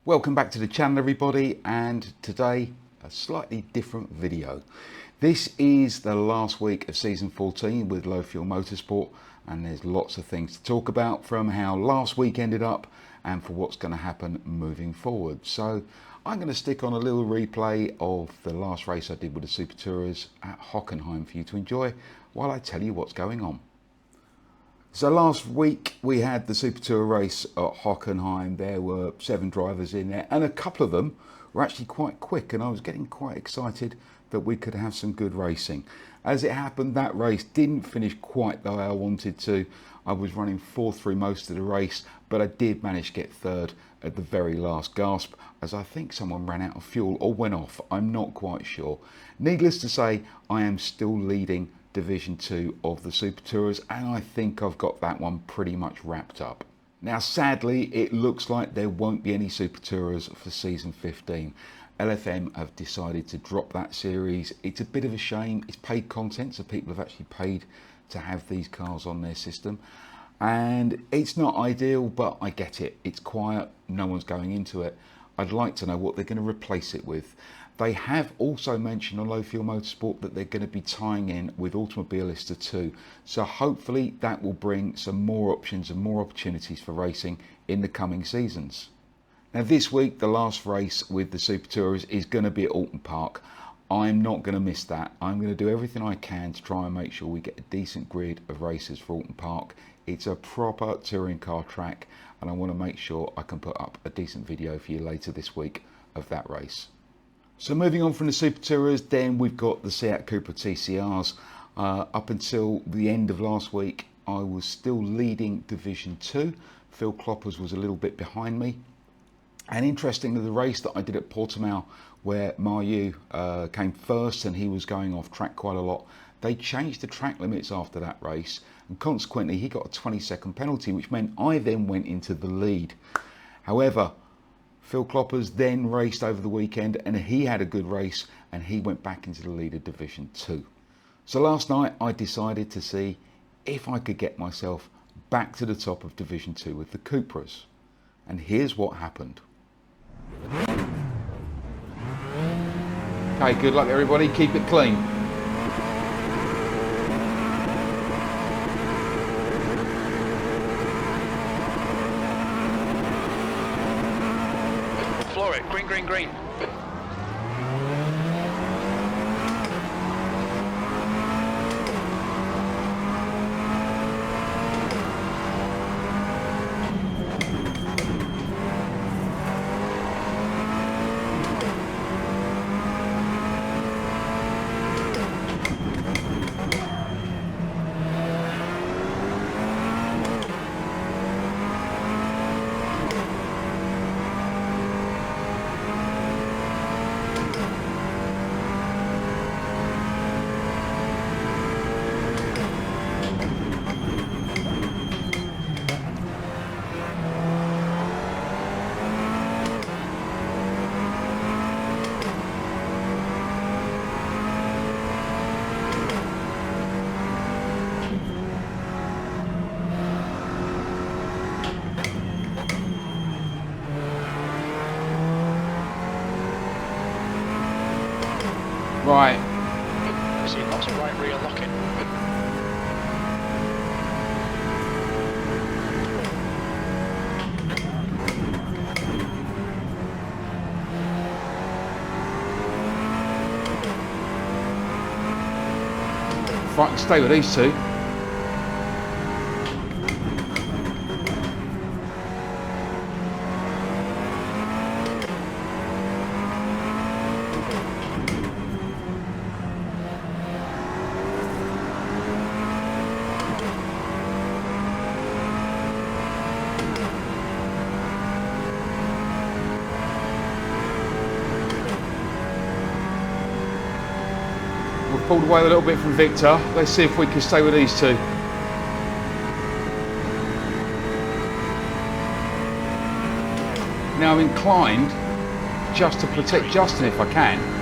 Welcome back to the channel, everybody, and today a slightly different video. This is the last week of season 14 with Low Fuel Motorsport, and there's lots of things to talk about, from how last week ended up and for what's going to happen moving forward. So I'm going to stick on a little replay of the last race I did with the Super Tourers at Hockenheim for you to enjoy while I tell you what's going on. So last week we had the Super Tour race at Hockenheim. There were 7 drivers in there, and a couple of them were actually quite quick, and I was getting quite excited that we could have some good racing. As it happened, that race didn't finish quite the way I wanted to. I was running 4th through most of the race, but I did manage to get 3rd at the very last gasp, as I think someone ran out of fuel or went off. I'm not quite sure. Needless to say, I am still leading Division 2 of the Super Tourers, and I think I've got that one pretty much wrapped up. Now sadly, it looks like there won't be any Super Tourers for season 15. LFM have decided to drop that series. It's a bit of a shame. It's paid content, so people have actually paid to have these cars on their system, and it's not ideal, but I get it. It's quiet, no one's going into it. I'd like to know what they're going to replace it with. They have also mentioned on Low Fuel Motorsport that they're going to be tying in with Automobilista 2. So hopefully that will bring some more options and more opportunities for racing in the coming seasons. Now this week, the last race with the Super Tourers is going to be at Alton Park. I'm not going to miss that. I'm going to do everything I can to try and make sure we get a decent grid of races for Alton Park. It's a proper touring car track, and I want to make sure I can put up a decent video for you later this week of that race. So moving on from the Super Tourers, then we've got the Seat Cupra TCRs. Up until the end of last week, I was still leading Division 2. Phil Kloppers was a little bit behind me. And interestingly, the race that I did at Portimao, where Mayu came first and he was going off track quite a lot, they changed the track limits after that race, and consequently he got a 20-second penalty, which meant I then went into the lead. However, Phil Kloppers then raced over the weekend, and he had a good race, and he went back into the lead of Division 2. So last night I decided to see if I could get myself back to the top of Division 2 with the Cupras. And here's what happened. Okay, good luck everybody, keep it clean. Floor it, green, green, green. Right. So you've got to right rear lock it. If I can stay with these two. We've pulled away a little bit from Victor. Let's see if we can stay with these two. Now I'm inclined just to protect Justin if I can.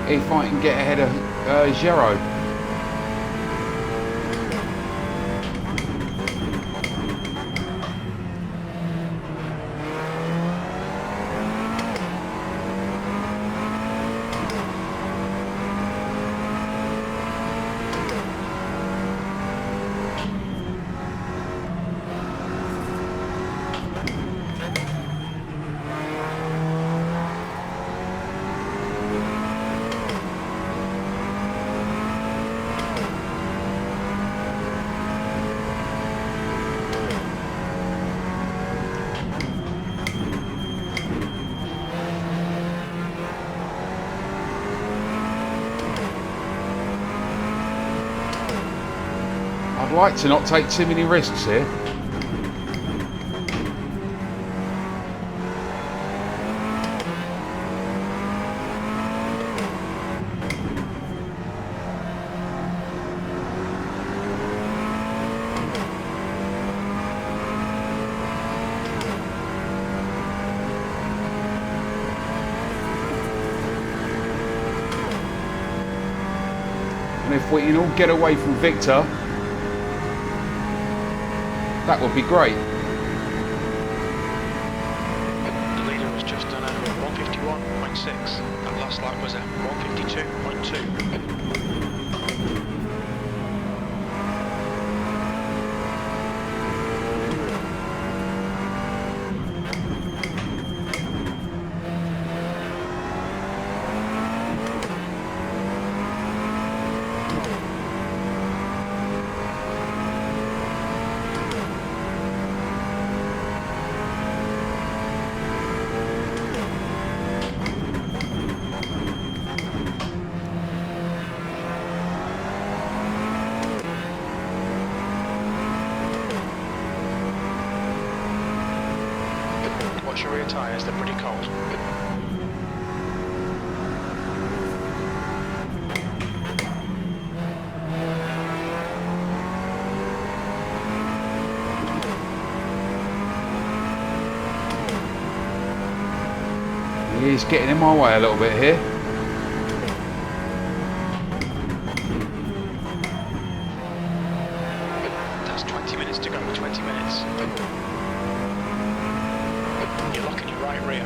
if I can get ahead of Gero. I'd like to not take too many risks here. And if we can all get away from Victor, that would be great. The leader was just done over 151.6. That last lap was at 152.2. Watch your rear tyres, they're pretty cold. He's getting in my way a little bit here. That's 20 minutes to go, 20 minutes. You're locking your right rear.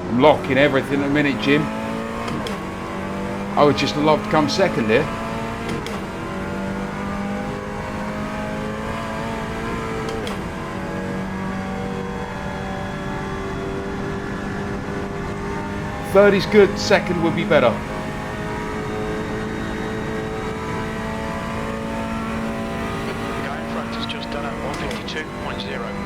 I'm locking everything at a minute, Jim. I would just love to come second here. Third is good, second would be better. The guy in front has just done at 152.0.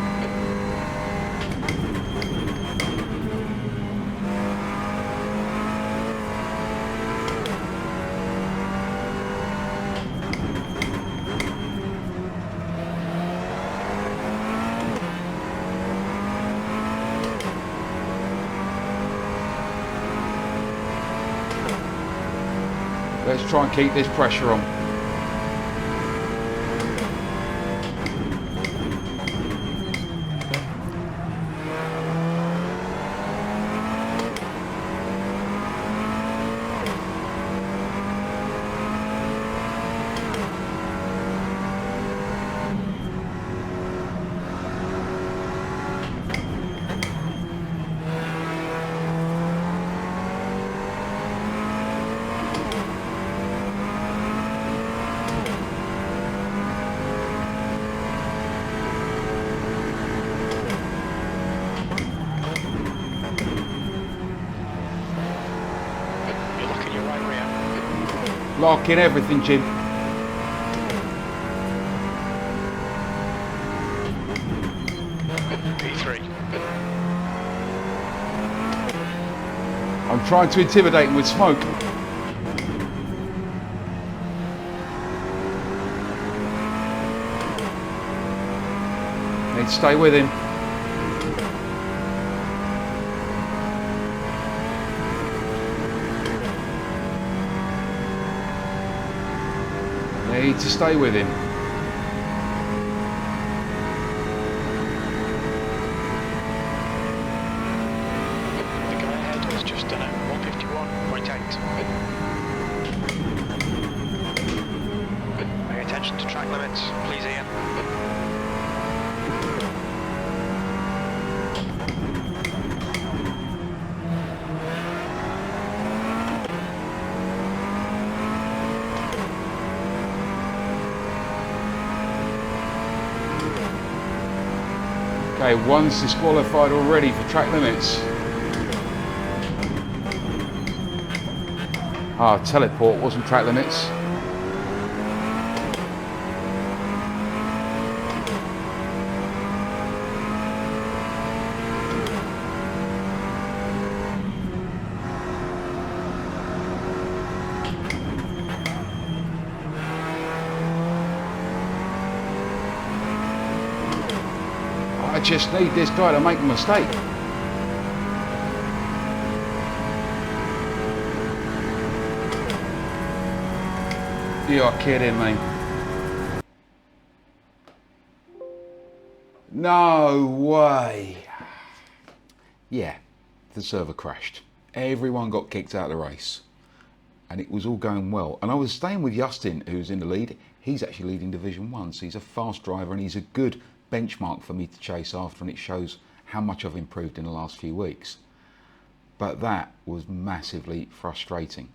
Let's try and keep this pressure on. Lock in everything, Jim. P3. I'm trying to intimidate him with smoke. Need to stay with him. need to stay with him. The guy ahead has just done a 151.8. Pay attention to track limits, please, Ian. Okay, one's disqualified already for track limits. Ah, teleport wasn't track limits. I just need this guy to make a mistake. You are kidding me. No way. Yeah, the server crashed. Everyone got kicked out of the race. And it was all going well. And I was staying with Justin, who's in the lead. He's actually leading Division 1, so he's a fast driver and he's a good benchmark for me to chase after, and it shows how much I've improved in the last few weeks. But that was massively frustrating.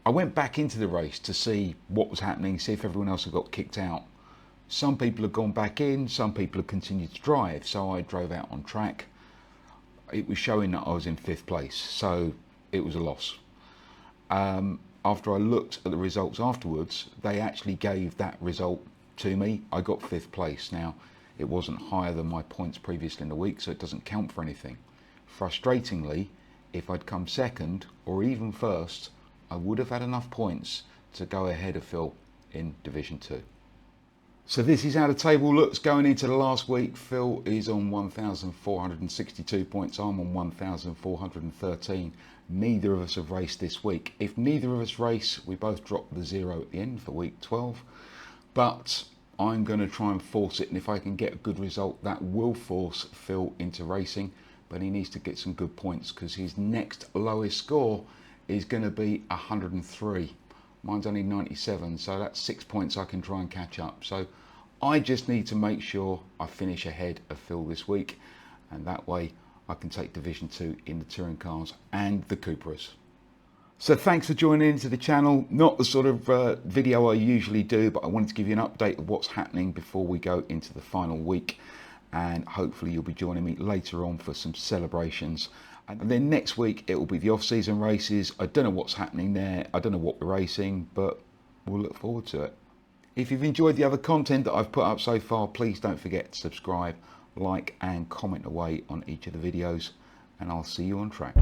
I went back into the race to see what was happening, see if everyone else had got kicked out. Some people had gone back in, some people had continued to drive, so I drove out on track. It was showing that I was in 5th place, so it was a loss. After I looked at the results afterwards, they actually gave that result to me. I got 5th place. Now, it wasn't higher than my points previously in the week, so it doesn't count for anything. Frustratingly, if I'd come 2nd or even 1st, I would have had enough points to go ahead of Phil in Division 2. So this is how the table looks going into the last week. Phil is on 1,462 points. I'm on 1,413. Neither of us have raced this week. If neither of us race, we both drop the 0 at the end for week 12. But I'm going to try and force it, and if I can get a good result, that will force Phil into racing. But he needs to get some good points, because his next lowest score is going to be 103. Mine's only 97, so that's 6 points I can try and catch up. So I just need to make sure I finish ahead of Phil this week, and that way I can take Division 2 in the touring cars and the Cupras. So thanks for joining into the channel. Not the sort of video I usually do, but I wanted to give you an update of what's happening before we go into the final week, and hopefully you'll be joining me later on for some celebrations. And then next week it will be the off-season races. I don't know what's happening there, I don't know what we're racing, but we'll look forward to it. If you've enjoyed the other content that I've put up so far, please don't forget to subscribe, like and comment away on each of the videos, and I'll see you on track.